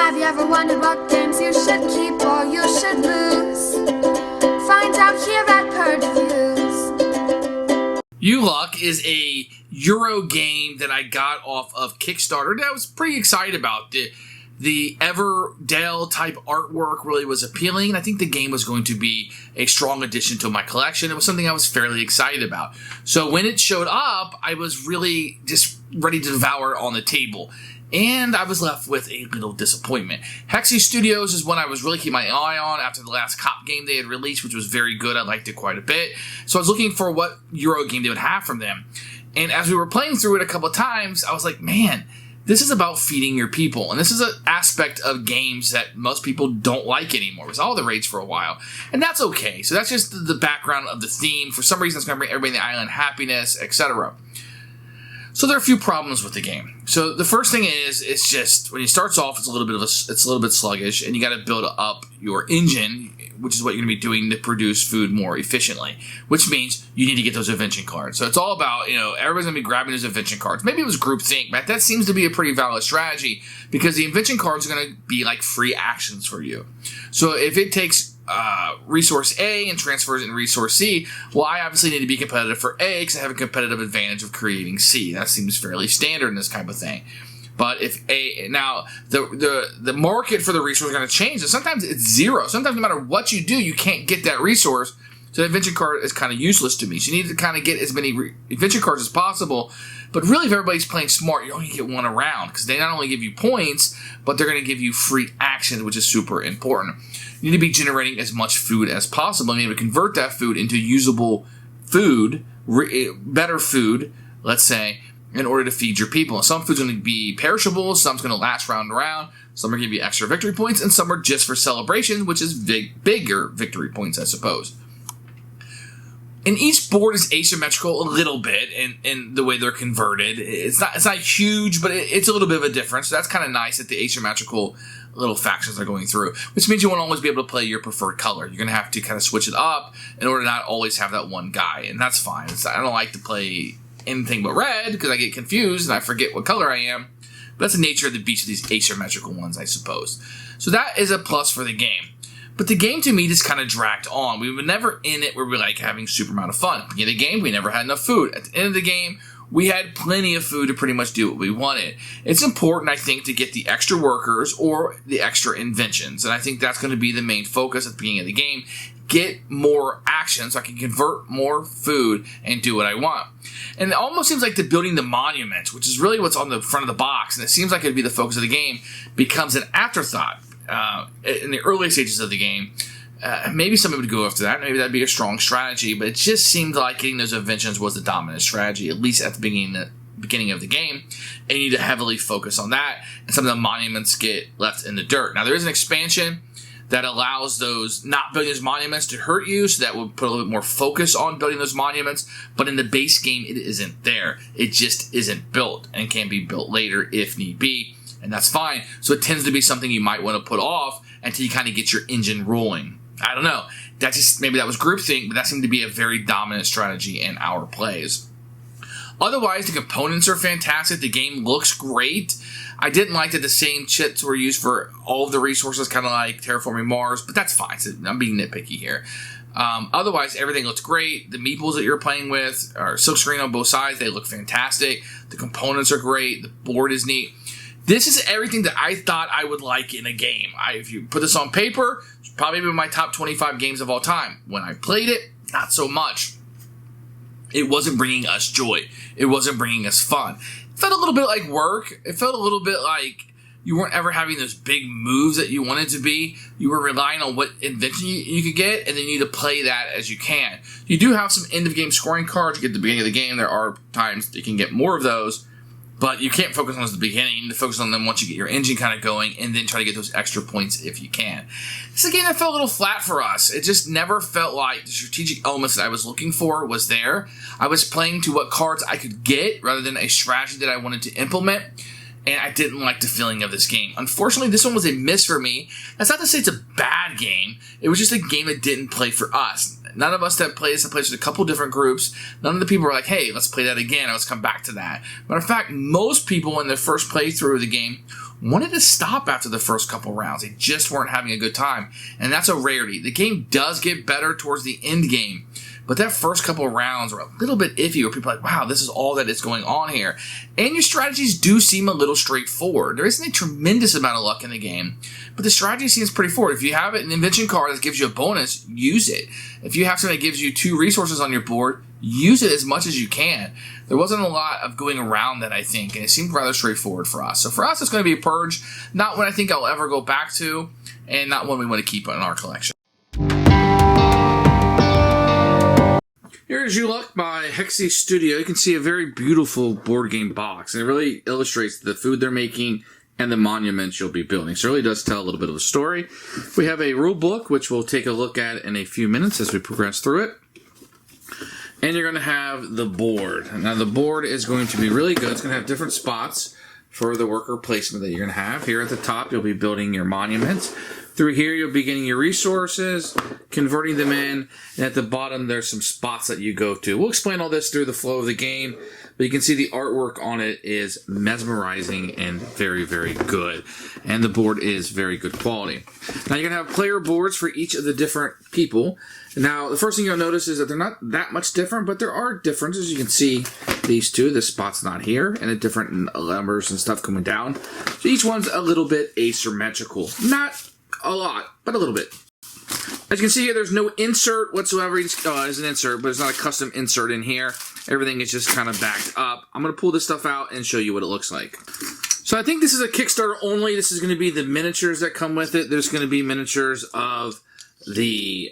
Have you ever wondered what games you should keep or you should lose? Find out here at Purge Reviews. Uluk is a Euro game that I got off of Kickstarter that I was pretty excited about. The Everdell type artwork really was appealing, and I think the game was going to be a strong addition to my collection. It was something I was fairly excited about. So when it showed up, I was really just ready to devour it on the table. And I was left with a little disappointment. Hexy Studios is one I was really keeping my eye on after the last cop game they had released, which was very good. I liked it quite a bit. So I was looking for what Euro game they would have from them. And as we were playing through it a couple of times, I was like, man, this is about feeding your people. And this is an aspect of games that most people don't like anymore. It was all the rage for a while. And that's okay. So that's just the background of the theme. For some reason, it's going to bring everybody in the island happiness, etc. So there are a few problems with the game. So the first thing is, it's just when it starts off, it's a little bit sluggish, and you got to build up your engine, which is what you're going to be doing to produce food more efficiently. Which means you need to get those invention cards. So it's all about, everybody's going to be grabbing those invention cards. Maybe it was groupthink, but that seems to be a pretty valid strategy because the invention cards are going to be like free actions for you. So if it takes resource A and transfers it in resource C, well, I obviously need to be competitive for A because I have a competitive advantage of creating C. That seems fairly standard in this type of thing. But if A, now the market for the resource is going to change. And sometimes it's zero. Sometimes no matter what you do, you can't get that resource. So the invention card is kind of useless to me. So you need to kind of get as many invention cards as possible. But really, if everybody's playing smart, you only get one around because they not only give you points, but they're going to give you free actions, which is super important. You need to be generating as much food as possible and be able to convert that food into usable food, better food, let's say, in order to feed your people. And some food's going to be perishable, some's going to last round and round, some are going to give you extra victory points, and some are just for celebration, which is bigger victory points, I suppose. And each board is asymmetrical a little bit in the way they're converted. It's not huge, but it's a little bit of a difference. So that's kind of nice that the asymmetrical little factions are going through, which means you won't always be able to play your preferred color. You're going to have to kind of switch it up in order to not always have that one guy, and that's fine. I don't like to play anything but red because I get confused and I forget what color I am. But that's the nature of the beast of these asymmetrical ones, I suppose. So that is a plus for the game. But the game, to me, just kind of dragged on. We were never in it where we were like having super amount of fun. At the beginning of the game, we never had enough food. At the end of the game, we had plenty of food to pretty much do what we wanted. It's important, I think, to get the extra workers or the extra inventions. And I think that's going to be the main focus at the beginning of the game. Get more action so I can convert more food and do what I want. And it almost seems like the building the monuments, which is really what's on the front of the box, and it seems like it would be the focus of the game, becomes an afterthought. In the early stages of the game, maybe somebody would go after that. Maybe that'd be a strong strategy, but it just seemed like getting those inventions was the dominant strategy, at least at the beginning of the game, and you need to heavily focus on that, and some of the monuments get left in the dirt. Now, there is an expansion that allows not building those monuments to hurt you, so that will put a little bit more focus on building those monuments, but in the base game, it isn't there. It just isn't built, and can be built later if need be. And that's fine. So it tends to be something you might want to put off until you kind of get your engine rolling. I don't know. Maybe that was groupthink, but that seemed to be a very dominant strategy in our plays. Otherwise, the components are fantastic. The game looks great. I didn't like that the same chips were used for all of the resources, kind of like Terraforming Mars, but that's fine. So I'm being nitpicky here. Otherwise, everything looks great. The meeples that you're playing with are silkscreen on both sides. They look fantastic. The components are great. The board is neat. This is everything that I thought I would like in a game. If you put this on paper, it's probably been my top 25 games of all time. When I played it, not so much. It wasn't bringing us joy. It wasn't bringing us fun. It felt a little bit like work. It felt a little bit like you weren't ever having those big moves that you wanted to be. You were relying on what invention you could get, and then you need to play that as you can. You do have some end-of-game scoring cards you get at the beginning of the game. There are times you can get more of those. But you can't focus on those at the beginning. You need to focus on them once you get your engine kind of going, and then try to get those extra points if you can. This is a game that felt a little flat for us. It just never felt like the strategic elements that I was looking for was there. I was playing to what cards I could get rather than a strategy that I wanted to implement, and I didn't like the feeling of this game. Unfortunately, this one was a miss for me. That's not to say it's a bad game. It was just a game that didn't play for us. None of us that played this have played with a couple different groups. None of the people were like, hey, let's play that again. Let's come back to that. Matter of fact, most people in their first playthrough of the game wanted to stop after the first couple rounds. They just weren't having a good time. And that's a rarity. The game does get better towards the end game. But that first couple of rounds were a little bit iffy, where people are like, wow, this is all that is going on here. And your strategies do seem a little straightforward. There isn't a tremendous amount of luck in the game, but the strategy seems pretty forward. If you have an invention card that gives you a bonus, use it. If you have something that gives you 2 resources on your board, use it as much as you can. There wasn't a lot of going around that, I think, and it seemed rather straightforward for us. So for us, it's going to be a Purge, not one I think I'll ever go back to, and not one we want to keep in our collection. Here's Uluk by Hexy Studio. You can see a very beautiful board game box, and it really illustrates the food they're making and the monuments you'll be building. So it really does tell a little bit of a story. We have a rule book, which we'll take a look at in a few minutes as we progress through it. And you're going to have the board. Now the board is going to be really good. It's going to have different spots for the worker placement that you're going to have. Here at the top, you'll be building your monuments. Through here, you'll be getting your resources, converting them in, and at the bottom, there's some spots that you go to. We'll explain all this through the flow of the game, but you can see the artwork on it is mesmerizing and very, very good. And the board is very good quality. Now, you're going to have player boards for each of the different people. Now, the first thing you'll notice is that they're not that much different, but there are differences. You can see these two. This spot's not here, and the different numbers and stuff coming down. So each one's a little bit asymmetrical. Not a lot, but a little bit. As you can see here, there's no insert whatsoever. There's an insert, but it's not a custom insert in here. Everything is just kind of backed up. I'm going to pull this stuff out and show you what it looks like. So I think this is a Kickstarter only. This is going to be the miniatures that come with it. There's going to be miniatures of the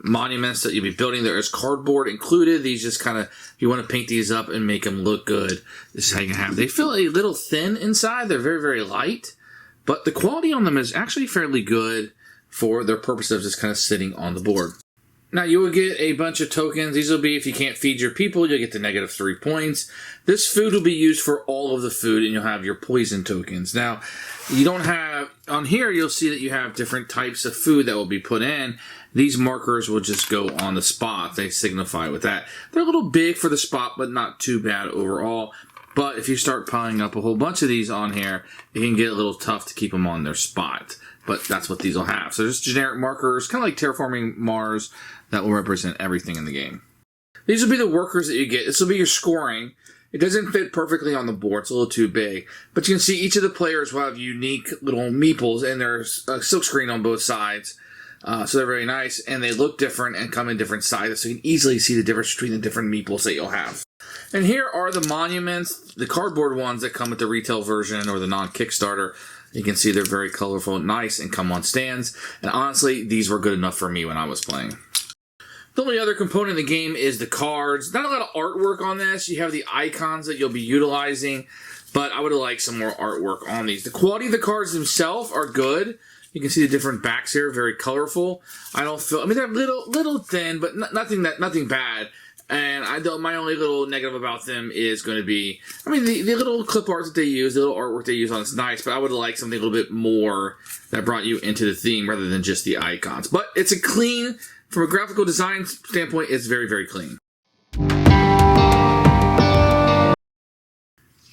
monuments that you'll be building. There is cardboard included. These just kind of, if you want to paint these up and make them look good, this is how you can have them. They feel a little thin inside. They're very, very light. But the quality on them is actually fairly good for their purpose of just kind of sitting on the board. Now, you will get a bunch of tokens. These will be, if you can't feed your people, you'll get the -3 points. This food will be used for all of the food, and you'll have your poison tokens. Now, you don't have, on here, you'll see that you have different types of food that will be put in. These markers will just go on the spot. They signify with that. They're a little big for the spot, but not too bad overall. But if you start piling up a whole bunch of these on here, it can get a little tough to keep them on their spot. But that's what these will have. So just generic markers, kind of like Terraforming Mars, that will represent everything in the game. These will be the workers that you get. This will be your scoring. It doesn't fit perfectly on the board. It's a little too big. But you can see each of the players will have unique little meeples, and there's a silkscreen on both sides. So they're very nice, and they look different and come in different sizes. So you can easily see the difference between the different meeples that you'll have. And here are the monuments, the cardboard ones that come with the retail version or the non-Kickstarter. You can see they're very colorful and nice and come on stands. And honestly, these were good enough for me when I was playing. The only other component of the game is the cards. Not a lot of artwork on this. You have the icons that you'll be utilizing, but I would have liked some more artwork on these. The quality of the cards themselves are good. You can see the different backs here, very colorful. I mean, they're little thin, but nothing bad. And my only little negative about them is going to be, I mean, the little clip art that they use, the little artwork they use on it's nice, but I would have liked something a little bit more that brought you into the theme rather than just the icons. But it's a clean, from a graphical design standpoint, it's very, very clean.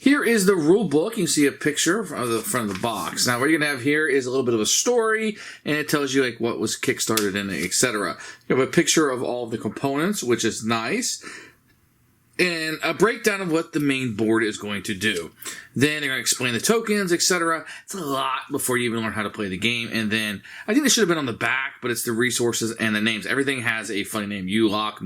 Here is the rule book. You can see a picture of the front of the box. Now, what you're going to have here is a little bit of a story, and it tells you like what was kickstarted in it, etc. You have a picture of all of the components, which is nice, and a breakdown of what the main board is going to do. Then they're going to explain the tokens, etc. It's a lot before you even learn how to play the game. And then, I think they should have been on the back, but it's the resources and the names. Everything has a funny name. Uluk,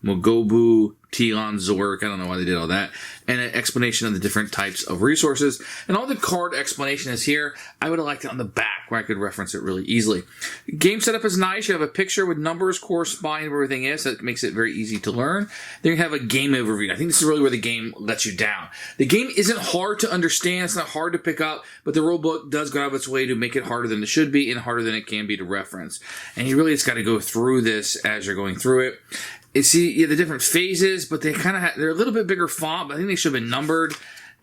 Mogobu, Tilan, Zork. I don't know why they did all that. And an explanation of the different types of resources. And all the card explanation is here. I would have liked it on the back where I could reference it really easily. Game setup is nice. You have a picture with numbers corresponding to where everything is. That makes it very easy to learn. Then you have a game overview. I think this is really where the game lets you down. The game isn't hard to understand. It's not hard to pick up, but the rulebook does go out of its way to make it harder than it should be and harder than it can be to reference. And you really just got to go through this as you're going through it. You see the different phases, but they kind of they're a little bit bigger font, but I think they should have been numbered.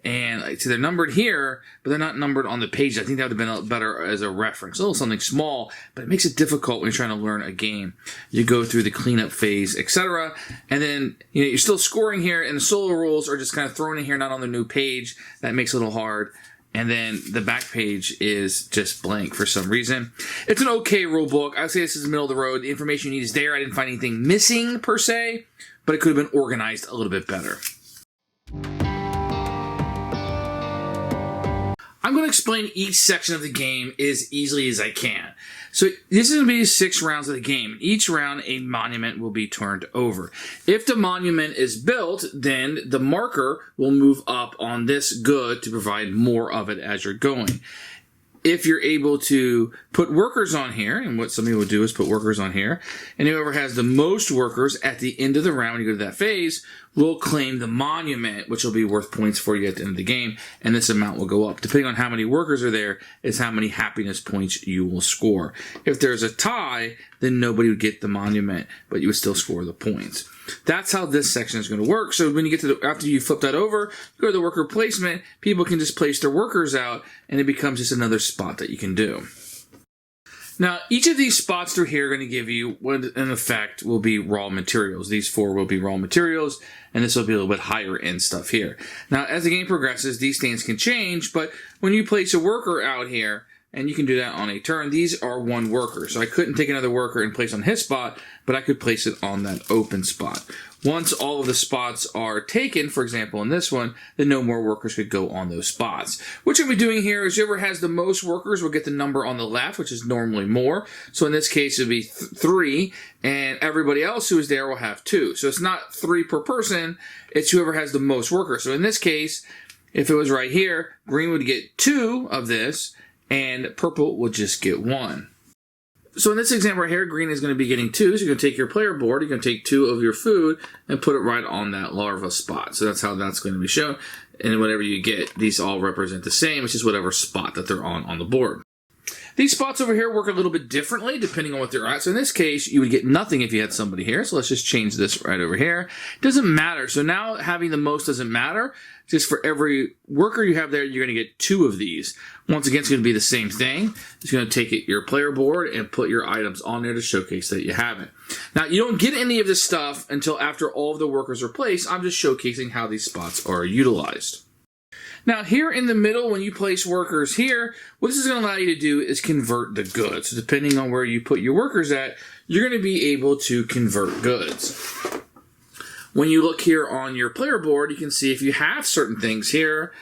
And so they're numbered here, but they're not numbered on the page. I think that would have been better as a reference. A little something small, but it makes it difficult when you're trying to learn a game. You go through the cleanup phase, etc. And then you're still scoring here, and the solo rules are just kind of thrown in here, not on the new page. That makes it a little hard. And then the back page is just blank for some reason. It's an okay rule book. I would say this is the middle of the road. The information you need is there. I didn't find anything missing per se, but it could have been organized a little bit better. I'm going to explain each section of the game as easily as I can. So this is going to be 6 rounds of the game. Each round, a monument will be turned over. If the monument is built, then the marker will move up on this good to provide more of it as you're going. If you're able to put workers on here, and what some people would do is put workers on here, and whoever has the most workers at the end of the round, when you go to that phase, will claim the monument, which will be worth points for you at the end of the game, and this amount will go up. Depending on how many workers are there is how many happiness points you will score. If there's a tie, then nobody would get the monument, but you would still score the points. That's how this section is going to work. So when you get to after you flip that over, you go to the worker placement, people can just place their workers out, and it becomes just another spot that you can do. Now, each of these spots through here are going to give you what, in effect, will be raw materials. These 4 will be raw materials, and this will be a little bit higher end stuff here. Now, as the game progresses, these things can change, but when you place a worker out here, and you can do that on a turn, these are 1 worker. So I couldn't take another worker and place on his spot, but I could place it on that open spot. Once all of the spots are taken, for example, in this one, then no more workers could go on those spots. What you'll be doing here is whoever has the most workers will get the number on the left, which is normally more. So in this case, it'll be 3, and everybody else who is there will have 2. So it's not 3 per person, it's whoever has the most workers. So in this case, if it was right here, green would get 2 of this, and purple will just get 1. So in this example right here, green is going to be getting 2. So you're going to take your player board, you're going to take 2 of your food and put it right on that larva spot. So that's how that's going to be shown. And whatever you get, these all represent the same. It's just whatever spot that they're on the board. These spots over here work a little bit differently depending on what they're at. So in this case, you would get nothing if you had somebody here. So let's just change this right over here. It doesn't matter. So now having the most doesn't matter. Just for every worker you have there, you're going to get 2 of these. Once again, it's going to be the same thing. It's going to take your player board and put your items on there to showcase that you have it. Now, you don't get any of this stuff until after all of the workers are placed. I'm just showcasing how these spots are utilized. Now, here in the middle, when you place workers here, what this is going to allow you to do is convert the goods. So depending on where you put your workers at, you're going to be able to convert goods. When you look here on your player board, you can see if you have certain things here,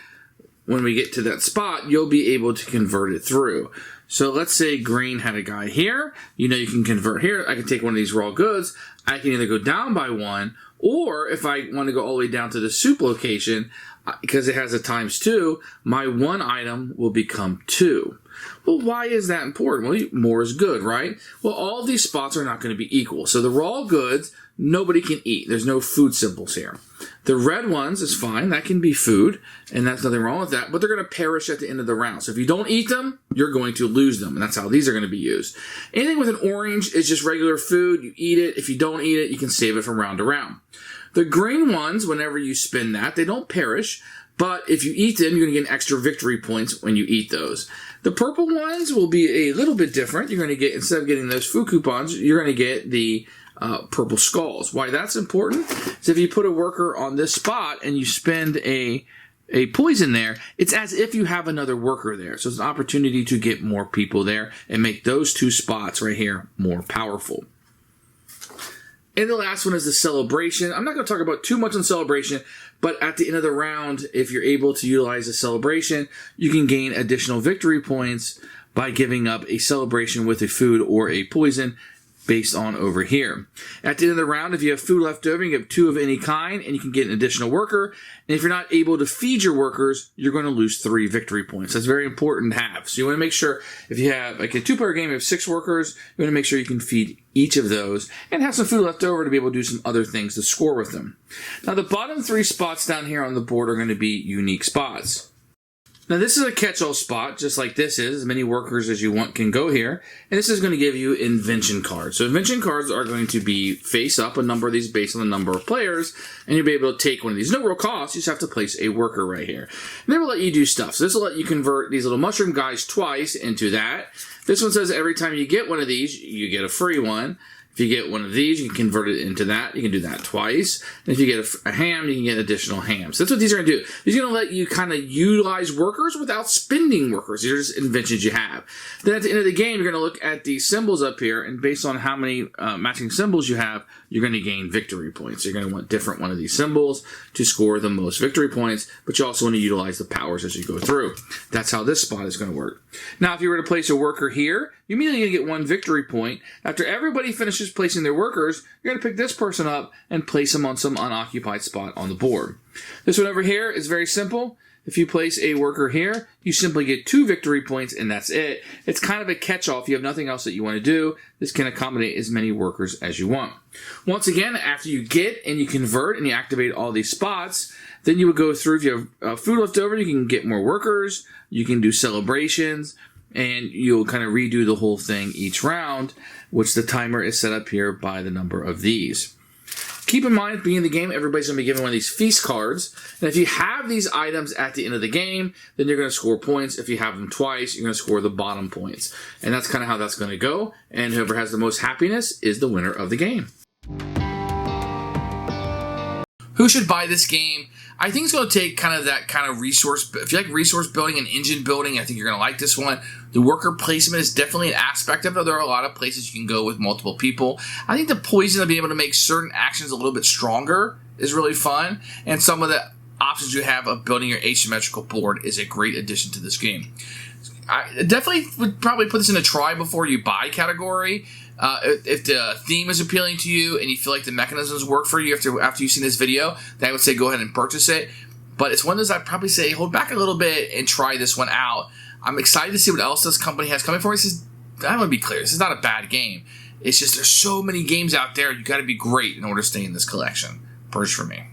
when we get to that spot, you'll be able to convert it through. So let's say green had a guy here. You know you can convert here. I can take one of these raw goods. I can either go down by 1, or if I want to go all the way down to the soup location, because it has a ×2, my 1 item will become 2. Well, why is that important? Well, more is good, right? Well, all of these spots are not going to be equal. So the raw goods, nobody can eat. There's no food symbols here. The red ones is fine. That can be food, and that's nothing wrong with that, but they're going to perish at the end of the round. So if you don't eat them, you're going to lose them, and that's how these are going to be used. Anything with an orange is just regular food. You eat it. If you don't eat it, you can save it from round to round. The green ones, whenever you spin that, they don't perish, but if you eat them, you're going to get extra victory points when you eat those. The purple ones will be a little bit different. You're going to get, instead of getting those food coupons, you're going to get the purple skulls. Why that's important is if you put a worker on this spot and you spend a poison there, it's as if you have another worker there. So it's an opportunity to get more people there and make those 2 spots right here more powerful. And the last one is the celebration. I'm not going to talk about too much on celebration, but at the end of the round, if you're able to utilize a celebration, you can gain additional victory points by giving up a celebration with a food or a poison based on over here. At the end of the round, if you have food left over, you get 2 of any kind, and you can get an additional worker. And if you're not able to feed your workers, you're going to lose 3 victory points. That's very important to have. So you want to make sure, if you have like a 2-player game, you have 6 workers, you want to make sure you can feed each of those and have some food left over to be able to do some other things to score with them. Now, the bottom 3 spots down here on the board are going to be unique spots. Now this is a catch-all spot, just like this is. As many workers as you want can go here. And this is going to give you invention cards. So invention cards are going to be face up, a number of these based on the number of players, and you'll be able to take one of these. No real cost, you just have to place a worker right here. And they will let you do stuff. So this will let you convert these little mushroom guys twice into that. This one says every time you get one of these, you get a free one. If you get one of these, you can convert it into that. You can do that twice. And if you get a ham, you can get additional hams. That's what these are going to do. These are going to let you kind of utilize workers without spending workers. These are just inventions you have. Then at the end of the game, you're going to look at the symbols up here, and based on how many matching symbols you have, you're going to gain victory points. So you're going to want different one of these symbols to score the most victory points, but you also want to utilize the powers as you go through. That's how this spot is going to work. Now, if you were to place a worker here, you're immediately going to get 1 victory point. After everybody finishes placing their workers, you're going to pick this person up and place them on some unoccupied spot on the board. This one over here is very simple. If you place a worker here, you simply get 2 victory points, and that's it. It's kind of a catch-all. If you have nothing else that you want to do, this can accommodate as many workers as you want. Once again, after you get and you convert and you activate all these spots, then you would go through. If you have food left over, you can get more workers. You can do celebrations, and you'll kind of redo the whole thing each round, which the timer is set up here by the number of these. Keep in mind, at the beginning of the game, everybody's going to be given one of these feast cards. And if you have these items at the end of the game, then you're going to score points. If you have them twice, you're going to score the bottom points. And that's kind of how that's going to go. And whoever has the most happiness is the winner of the game. Who should buy this game? I think it's going to take kind of that kind of resource. If you like resource building and engine building, I think you're going to like this one. The worker placement is definitely an aspect of it. There are a lot of places you can go with multiple people. I think the poison of being able to make certain actions a little bit stronger is really fun. And some of the options you have of building your asymmetrical board is a great addition to this game. I definitely would probably put this in a try before you buy category. If the theme is appealing to you and you feel like the mechanisms work for you after you've seen this video, then I would say go ahead and purchase it. But it's one of those I'd probably say hold back a little bit and try this one out. I'm excited to see what else this company has coming for us. I want to be clear, this is not a bad game. It's just there's so many games out there, you got to be great in order to stay in this collection. Purge for me.